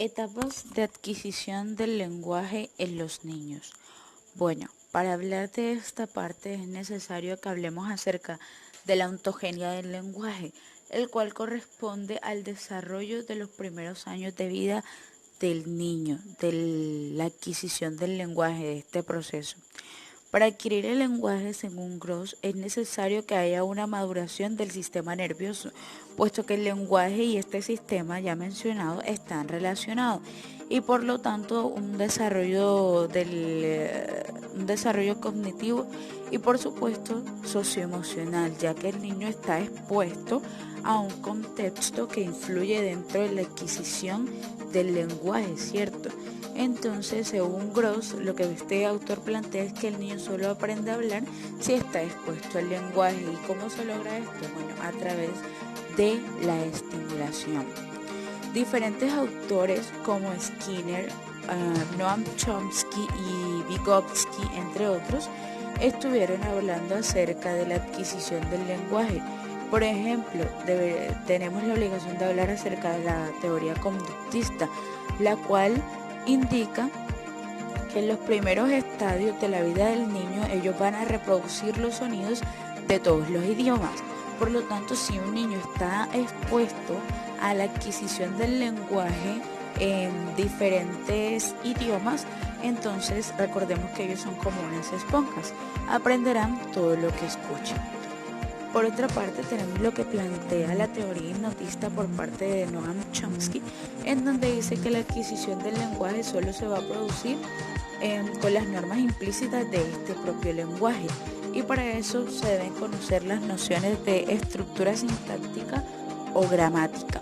Etapas de adquisición del lenguaje en los niños. Bueno, para hablar de esta parte es necesario que hablemos acerca de la ontogenia del lenguaje, el cual corresponde al desarrollo de los primeros años de vida del niño, de la adquisición del lenguaje, de este proceso. Para adquirir el lenguaje, según Gross, es necesario que haya una maduración del sistema nervioso, puesto que el lenguaje y este sistema ya mencionado están relacionados y por lo tanto un desarrollo cognitivo y por supuesto socioemocional, ya que el niño está expuesto a un contexto que influye dentro de la adquisición del lenguaje, ¿cierto? Entonces, según Gross, lo que este autor plantea es que el niño solo aprende a hablar si está expuesto al lenguaje. ¿Y cómo se logra esto? Bueno, a través de la estimulación. Diferentes autores como Skinner, Noam Chomsky y Vygotsky, entre otros, estuvieron hablando acerca de la adquisición del lenguaje. Por ejemplo, tenemos la obligación de hablar acerca de la teoría conductista, la cual indica que en los primeros estadios de la vida del niño ellos van a reproducir los sonidos de todos los idiomas. Por lo tanto, si un niño está expuesto a la adquisición del lenguaje en diferentes idiomas, entonces recordemos que ellos son como unas esponjas, aprenderán todo lo que escuchan. Por otra parte, tenemos lo que plantea la teoría hipnotista por parte de Noam Chomsky, en donde dice que la adquisición del lenguaje solo se va a producir con las normas implícitas de este propio lenguaje, y para eso se deben conocer las nociones de estructura sintáctica o gramática.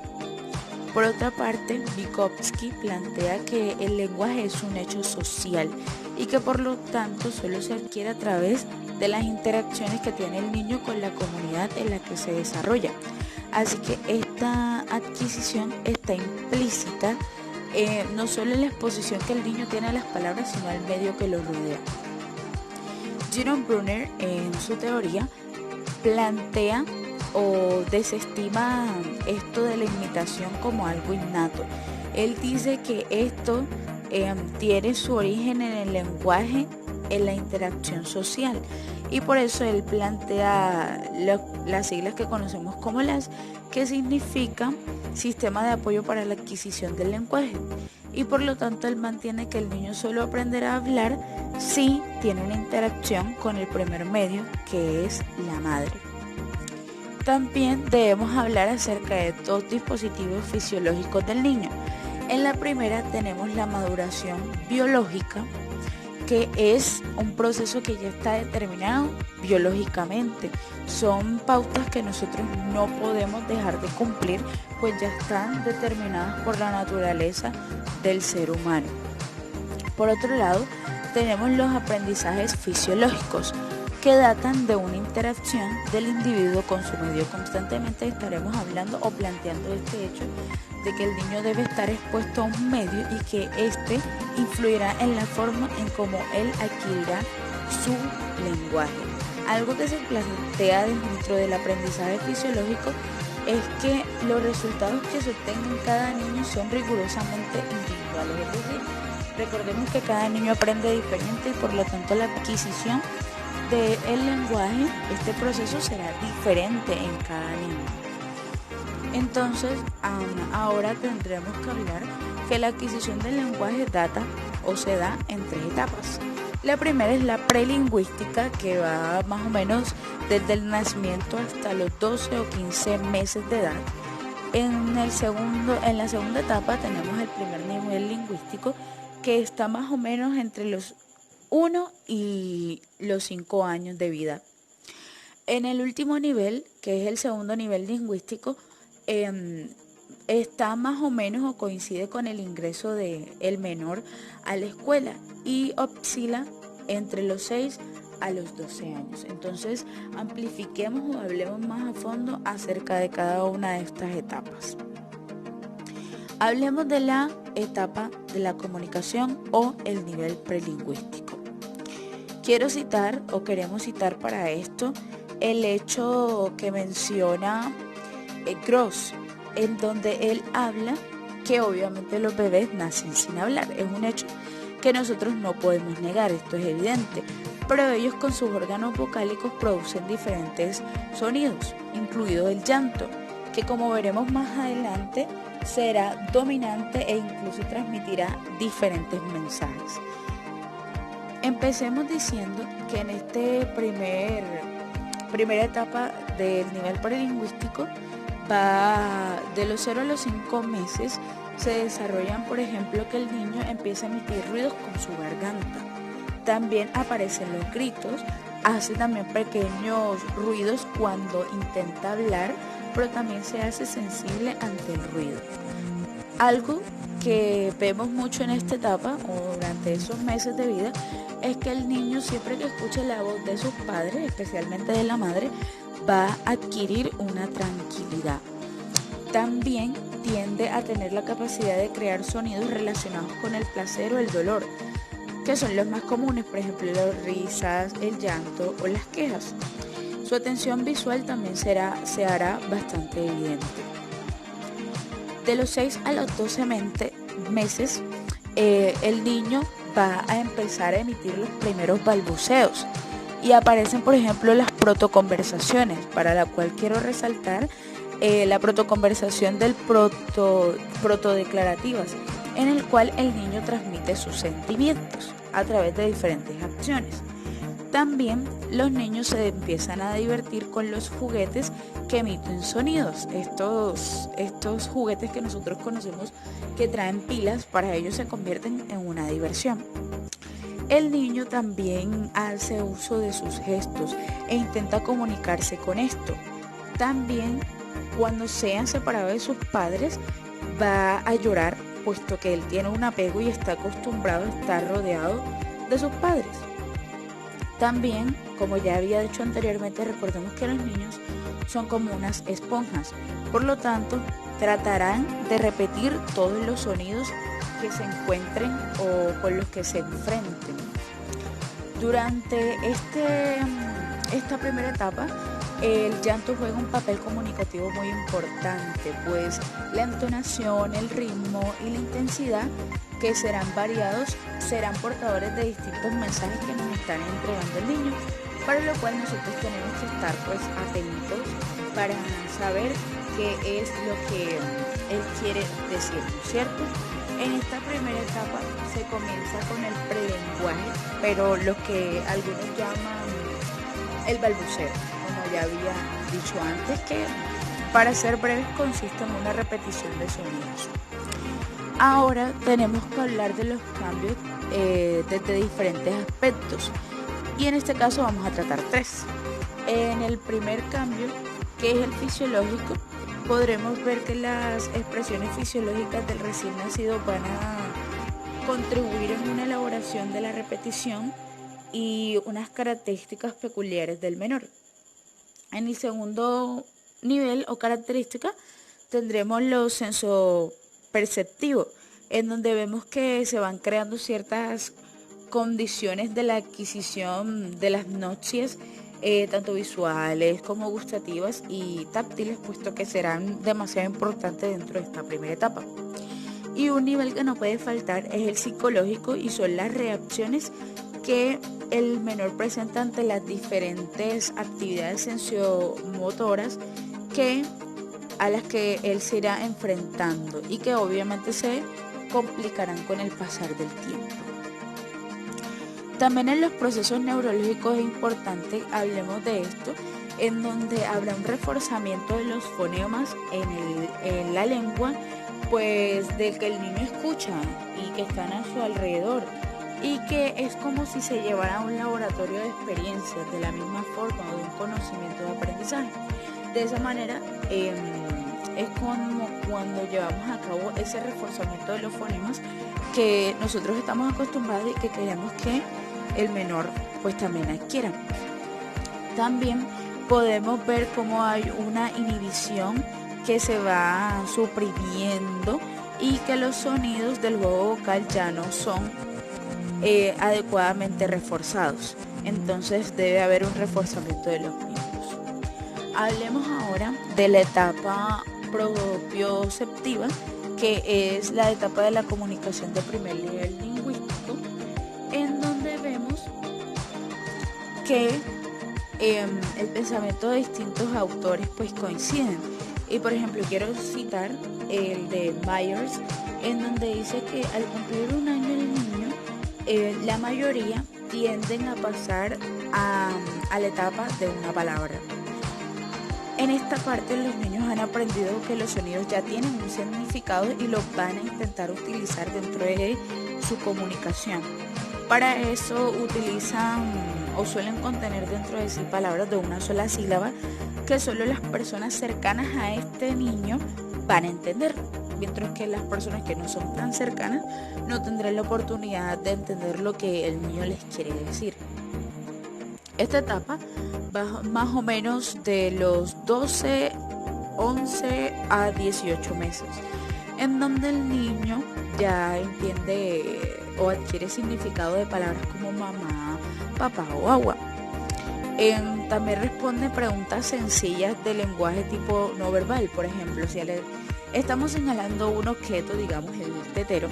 Por otra parte, Vygotsky plantea que el lenguaje es un hecho social y que por lo tanto solo se adquiere a través de las interacciones que tiene el niño con la comunidad en la que se desarrolla. Así que esta adquisición está implícita no solo en la exposición que el niño tiene a las palabras, sino al medio que lo rodea. Jerome Bruner, en su teoría, plantea o desestima esto de la imitación como algo innato. Él dice que esto tiene su origen en el lenguaje, en la interacción social, y por eso él plantea las siglas que conocemos como LAS, que significa Sistema de Apoyo para la Adquisición del Lenguaje, y por lo tanto él mantiene que el niño solo aprenderá a hablar si tiene una interacción con el primer medio, que es la madre. También debemos hablar acerca de dos dispositivos fisiológicos del niño. En la primera tenemos la maduración biológica, que es un proceso que ya está determinado biológicamente. Son pautas que nosotros no podemos dejar de cumplir, pues ya están determinadas por la naturaleza del ser humano. Por otro lado, tenemos los aprendizajes fisiológicos, que datan de una interacción del individuo con su medio. Constantemente estaremos hablando o planteando este hecho de que el niño debe estar expuesto a un medio y que éste influirá en la forma en cómo él adquirirá su lenguaje. Algo que se plantea dentro del aprendizaje fisiológico es que los resultados que se obtengan en cada niño son rigurosamente individuales, es decir, recordemos que cada niño aprende diferente y por lo tanto la adquisición del lenguaje, este proceso será diferente en cada niño. Entonces, ahora tendremos que hablar que la adquisición del lenguaje data o se da en tres etapas. La primera es la prelingüística, que va más o menos desde el nacimiento hasta los 12 o 15 meses de edad. En la segunda etapa tenemos el primer nivel lingüístico, que está más o menos entre los 1 y los 5 años de vida. En el último nivel, que es el segundo nivel lingüístico, está más o menos o coincide con el ingreso del menor a la escuela y oscila entre los 6 a los 12 años. Entonces, amplifiquemos o hablemos más a fondo acerca de cada una de estas etapas. Hablemos de la etapa de la comunicación o el nivel prelingüístico. Queremos citar para esto el hecho que menciona Gross, en donde él habla que obviamente los bebés nacen sin hablar. Es un hecho que nosotros no podemos negar, esto es evidente, pero ellos con sus órganos vocálicos producen diferentes sonidos, incluido el llanto, que como veremos más adelante será dominante e incluso transmitirá diferentes mensajes. Empecemos diciendo que en este primera etapa del nivel prelingüístico va de los 0 a los 5 meses. Se desarrollan, por ejemplo, que el niño empieza a emitir ruidos con su garganta. También aparecen los gritos, hace también pequeños ruidos cuando intenta hablar, pero también se hace sensible ante el ruido. Algo que vemos mucho en esta etapa o durante esos meses de vida es que el niño, siempre que escuche la voz de sus padres, especialmente de la madre, va a adquirir una tranquilidad. También tiende a tener la capacidad de crear sonidos relacionados con el placer o el dolor, que son los más comunes, por ejemplo, las risas, el llanto o las quejas. Su atención visual también se hará bastante evidente. De los 6 a los 12 meses, el niño va a empezar a emitir los primeros balbuceos y aparecen, por ejemplo, las protoconversaciones, para la cual quiero resaltar la protoconversación del protodeclarativas, en el cual el niño transmite sus sentimientos a través de diferentes acciones. También los niños se empiezan a divertir con los juguetes que emiten sonidos. Estos juguetes que nosotros conocemos que traen pilas, para ellos se convierten en una diversión. El niño también hace uso de sus gestos e intenta comunicarse con esto. También, cuando sean separados de sus padres, va a llorar, puesto que él tiene un apego y está acostumbrado a estar rodeado de sus padres. También, como ya había dicho anteriormente, recordemos que los niños son como unas esponjas, por lo tanto, tratarán de repetir todos los sonidos que se encuentren o con los que se enfrenten. Durante esta primera etapa, el llanto juega un papel comunicativo muy importante, pues la entonación, el ritmo y la intensidad, que serán variados, serán portadores de distintos mensajes que nos están entregando el niño, para lo cual nosotros tenemos que estar atentos para saber qué es lo que él quiere decir, ¿cierto? En esta primera etapa se comienza con el prelenguaje, pero lo que algunos llaman el balbuceo, como ya había dicho antes, que para ser breves consiste en una repetición de sonidos. Ahora tenemos que hablar de los cambios desde diferentes aspectos, y en este caso vamos a tratar 3. En el primer cambio, que es el fisiológico, podremos ver que las expresiones fisiológicas del recién nacido van a contribuir en una elaboración de la repetición y unas características peculiares del menor. En el segundo nivel o característica tendremos lo sensoperceptivo, en donde vemos que se van creando ciertas condiciones de la adquisición de las noticias, tanto visuales como gustativas y táctiles, puesto que serán demasiado importantes dentro de esta primera etapa. Y un nivel que no puede faltar es el psicológico, y son las reacciones que el menor presenta ante las diferentes actividades sensomotoras a las que él se irá enfrentando y que obviamente se complicarán con el pasar del tiempo. También en los procesos neurológicos es importante, hablemos de esto, en donde habrá un reforzamiento de los fonemas en la lengua, pues del que el niño escucha y que están a su alrededor, y que es como si se llevara a un laboratorio de experiencias de la misma forma, o de un conocimiento de aprendizaje. De esa manera es como cuando llevamos a cabo ese reforzamiento de los fonemas que nosotros estamos acostumbrados y que queremos que el menor pues también adquiera. También podemos ver cómo hay una inhibición que se va suprimiendo y que los sonidos del juego vocal ya no son adecuadamente reforzados. Entonces debe haber un reforzamiento de los mismos. Hablemos ahora de la etapa propioceptiva, que es la etapa de la comunicación de primer nivel lingüístico, en donde vemos que el pensamiento de distintos autores pues coinciden. Y por ejemplo quiero citar el de Myers, en donde dice que al cumplir un año el niño, la mayoría tienden a pasar a la etapa de una palabra. En esta parte los niños han aprendido que los sonidos ya tienen un significado y los van a intentar utilizar dentro de su comunicación. Para eso utilizan o suelen contener dentro de sí palabras de una sola sílaba que solo las personas cercanas a este niño van a entender, mientras que las personas que no son tan cercanas no tendrán la oportunidad de entender lo que el niño les quiere decir. Esta etapa va más o menos de los 12, 11 a 18 meses, en donde el niño ya entiende o adquiere significado de palabras como mamá, papá o agua. También responde preguntas sencillas de lenguaje tipo no verbal. Por ejemplo, si estamos señalando un objeto, digamos el tetero,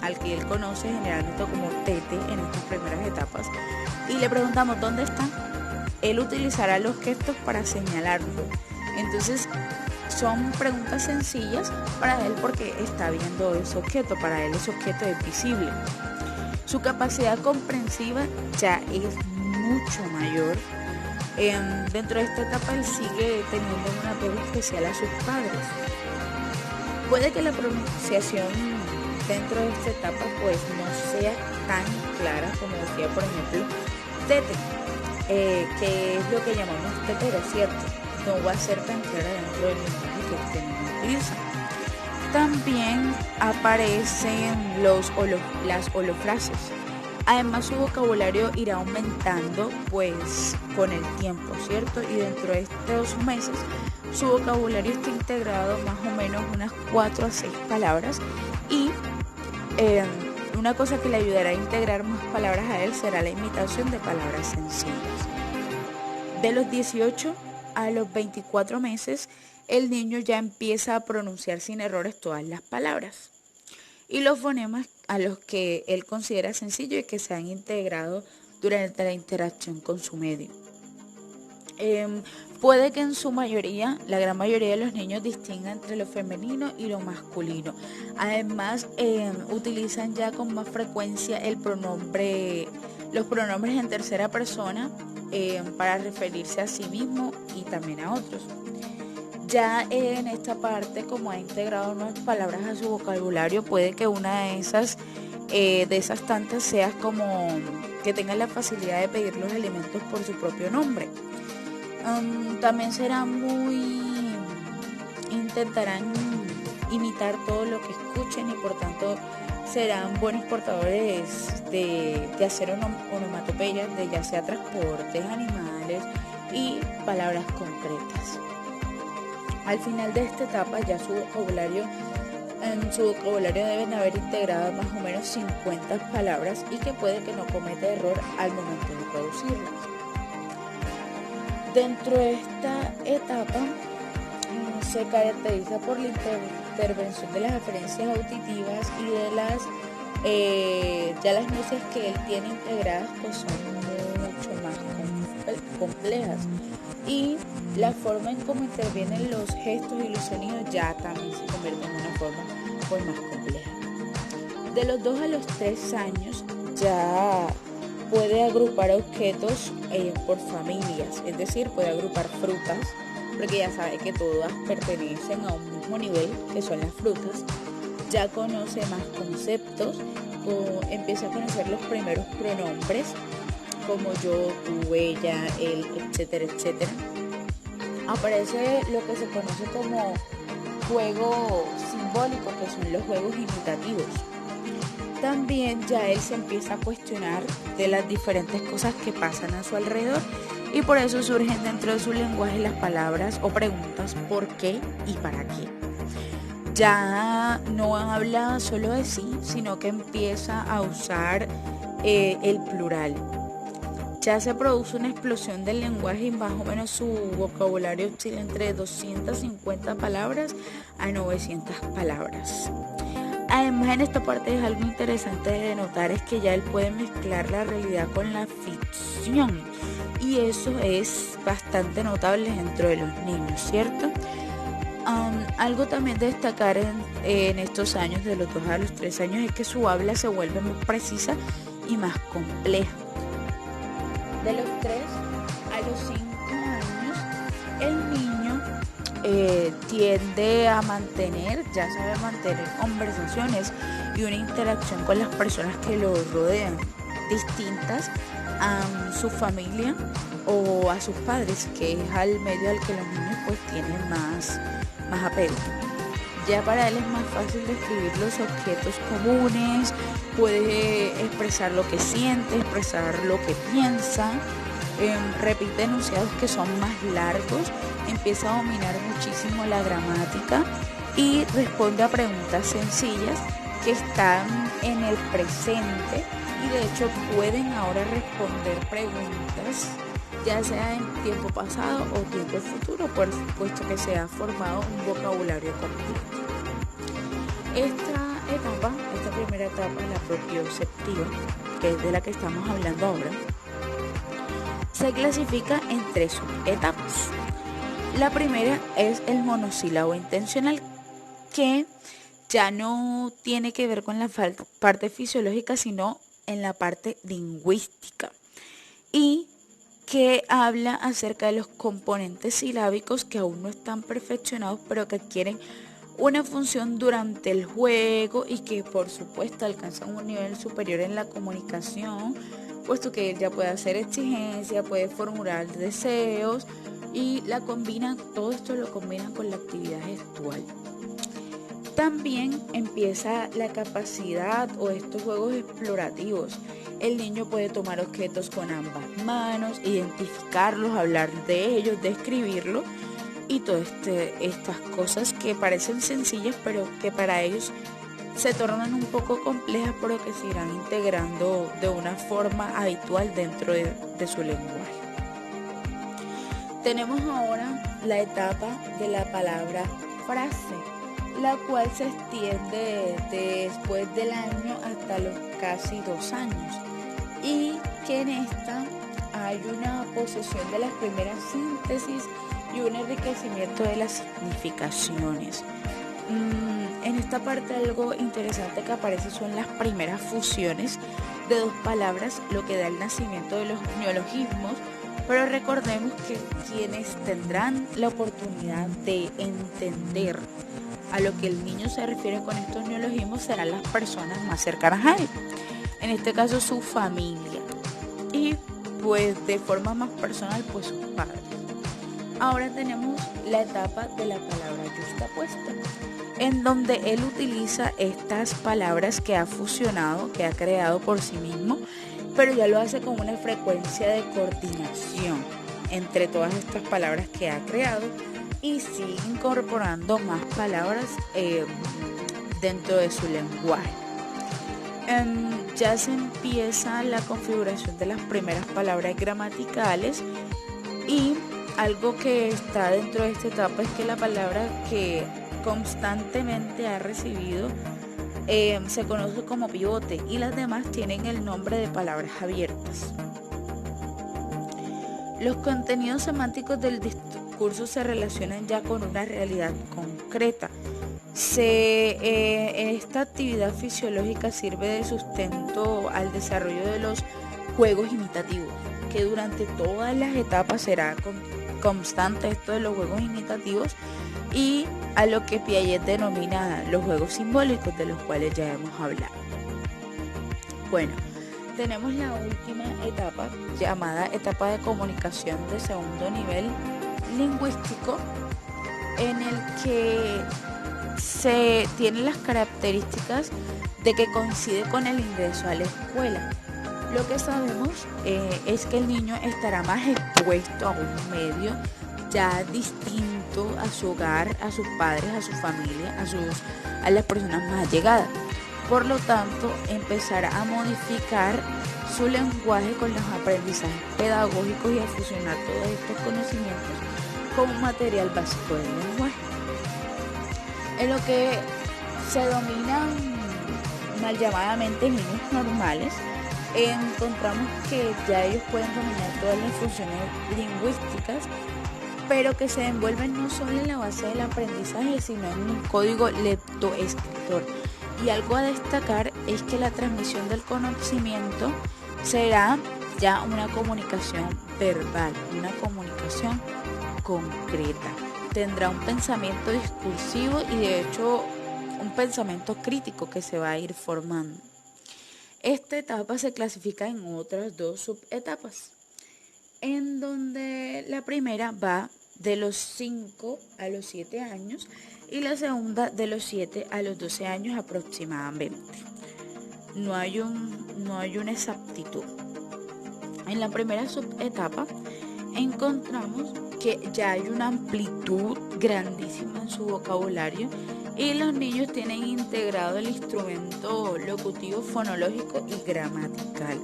al que él conoce generalmente como tete en estas primeras etapas, y le preguntamos ¿dónde está?, él utilizará los gestos para señalarlo. Entonces son preguntas sencillas para él porque está viendo ese objeto, para él ese objeto es visible. Su capacidad comprensiva ya es mucho mayor. Dentro de esta etapa él sigue teniendo un apego especial a sus padres. Puede que la pronunciación dentro de esta etapa pues no sea tan clara como decía por ejemplo tete, que es lo que llamamos tetero, ¿cierto? No va a ser tan clara dentro del lenguaje que este niño utiliza. También aparecen las holofrases. Además su vocabulario irá aumentando pues con el tiempo, ¿cierto? Y dentro de estos meses su vocabulario está integrado más o menos unas 4 a 6 palabras y una cosa que le ayudará a integrar más palabras a él será la imitación de palabras sencillas. De los 18 a los 24 meses el niño ya empieza a pronunciar sin errores todas las palabras y los fonemas a los que él considera sencillo y que se han integrado durante la interacción con su medio. Puede que en su mayoría, la gran mayoría de los niños distingan entre lo femenino y lo masculino. Además, utilizan ya con más frecuencia los pronombres en tercera persona para referirse a sí mismo y también a otros. Ya en esta parte, como ha integrado nuevas palabras a su vocabulario, puede que una de esas tantas sea como que tenga la facilidad de pedir los alimentos por su propio nombre. También intentarán imitar todo lo que escuchen y por tanto serán buenos portadores de hacer onomatopeyas de ya sea transportes, animales y palabras concretas. Al final de esta etapa ya en su vocabulario deben haber integrado más o menos 50 palabras y que puede que no cometa error al momento de producirlas. Dentro de esta etapa se caracteriza por la intervención de las referencias auditivas y de las nueces que él tiene integradas pues son mucho más complejas y la forma en cómo intervienen los gestos y los sonidos ya también se convierte en una forma pues más compleja. De los 2 a los 3 años ya puede agrupar objetos por familias, es decir, puede agrupar frutas, porque ya sabe que todas pertenecen a un mismo nivel, que son las frutas. Ya conoce más conceptos, empieza a conocer los primeros pronombres, como yo, tú, ella, él, etcétera, etcétera. Aparece lo que se conoce como juego simbólico, que son los juegos imitativos. También ya él se empieza a cuestionar de las diferentes cosas que pasan a su alrededor y por eso surgen dentro de su lenguaje las palabras o preguntas ¿por qué y para qué? Ya no habla solo de sí, sino que empieza a usar el plural. ya se produce una explosión del lenguaje y más o menos su vocabulario oscila entre 250 palabras a 900 palabras. Además, en esta parte es algo interesante de notar es que ya él puede mezclar la realidad con la ficción y eso es bastante notable dentro de los niños, ¿cierto? Algo también de destacar en estos años, de los 2 a los 3 años, es que su habla se vuelve más precisa y más compleja. De los 3 a los 5 años, el niño tiende a ya sabe mantener conversaciones y una interacción con las personas que lo rodean, distintas a su familia o a sus padres, que es al medio al que los niños pues tienen más apego. Ya para él es más fácil describir los objetos comunes, puede expresar lo que siente, expresar lo que piensa, repite enunciados que son más largos, empieza a dominar muchísimo la gramática y responde a preguntas sencillas que están en el presente y de hecho pueden ahora responder preguntas ya sea en tiempo pasado o tiempo futuro, por supuesto que se ha formado un vocabulario completo. Esta primera etapa, la propioceptiva, que es de la que estamos hablando ahora, se clasifica en 3 etapas. La primera es el monosílabo intencional, que ya no tiene que ver con la parte fisiológica, sino en la parte lingüística. Y que habla acerca de los componentes silábicos que aún no están perfeccionados, pero que adquieren una función durante el juego y que por supuesto alcanzan un nivel superior en la comunicación, puesto que él ya puede hacer exigencia, puede formular deseos y todo esto lo combinan con la actividad gestual. También empieza la capacidad o estos juegos explorativos. El niño puede tomar objetos con ambas manos, identificarlos, hablar de ellos, describirlos y todas estas cosas que parecen sencillas pero que para ellos se tornan un poco complejas pero que se irán integrando de una forma habitual dentro de su lenguaje. Tenemos ahora la etapa de la palabra frase, la cual se extiende después del año hasta los casi 2 años y que en esta hay una posesión de las primeras síntesis y un enriquecimiento de las significaciones. En esta parte algo interesante que aparece son las primeras fusiones de 2 palabras, lo que da el nacimiento de los neologismos, pero recordemos que quienes tendrán la oportunidad de entender a lo que el niño se refiere con estos neologismos serán las personas más cercanas a él, en este caso su familia y pues de forma más personal pues sus padres. Ahora tenemos la etapa de la palabra yuxtapuesta, en donde él utiliza estas palabras que ha fusionado, que ha creado por sí mismo, pero ya lo hace con una frecuencia de coordinación entre todas estas palabras que ha creado y sigue incorporando más palabras dentro de su lenguaje. Ya se empieza la configuración de las primeras palabras gramaticales y algo que está dentro de esta etapa es que la palabra que constantemente ha recibido se conoce como pivote y las demás tienen el nombre de palabras abiertas. Los contenidos semánticos del discurso se relacionan ya con una realidad concreta. Esta actividad fisiológica sirve de sustento al desarrollo de los juegos imitativos, que durante todas las etapas será constante esto de los juegos imitativos y a lo que Piaget denomina los juegos simbólicos, de los cuales ya hemos hablado. Bueno, tenemos la última etapa llamada etapa de comunicación de segundo nivel lingüístico, en el que se tienen las características de que coincide con el ingreso a la escuela. Lo que sabemos es que el niño estará más expuesto a un medio ya distinto a su hogar, a sus padres, a su familia, a las personas más allegadas. Por lo tanto, empezará a modificar su lenguaje con los aprendizajes pedagógicos y a fusionar todos estos conocimientos con un material básico del lenguaje. En lo que se dominan mal llamadamente niños normales, encontramos que ya ellos pueden dominar todas las funciones lingüísticas, pero que se envuelven no solo en la base del aprendizaje, sino en un código lectoescritor. Y algo a destacar es que la transmisión del conocimiento será ya una comunicación verbal, una comunicación concreta. Tendrá un pensamiento discursivo y de hecho un pensamiento crítico que se va a ir formando. Esta etapa se clasifica en otras dos subetapas, en donde la primera va de los 5 a los 7 años y la segunda de los 7 a los 12 años aproximadamente. No hay una exactitud. En la primera subetapa encontramos que ya hay una amplitud grandísima en su vocabulario y los niños tienen integrado el instrumento locutivo, fonológico y gramatical.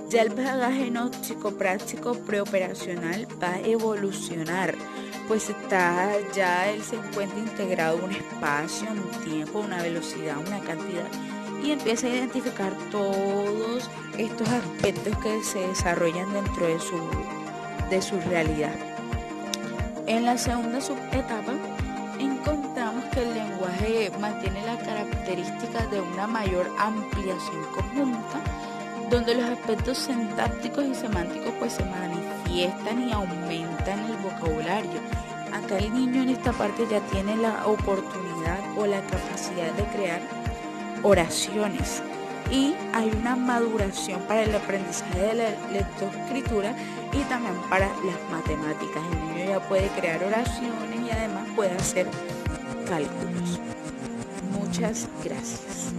Ya el bagaje gnóstico práctico preoperacional va a evolucionar, pues se encuentra integrado un espacio, un tiempo, una velocidad, una cantidad, y empieza a identificar todos estos aspectos que se desarrollan dentro de su realidad. En la segunda subetapa encontramos que el lenguaje mantiene las características de una mayor ampliación conjunta, donde los aspectos sintácticos y semánticos pues se manifiestan y aumentan el vocabulario. Acá el niño en esta parte ya tiene la oportunidad o la capacidad de crear oraciones y hay una maduración para el aprendizaje de la lectoescritura y también para las matemáticas. El niño ya puede crear oraciones y además puede hacer cálculos. Muchas gracias.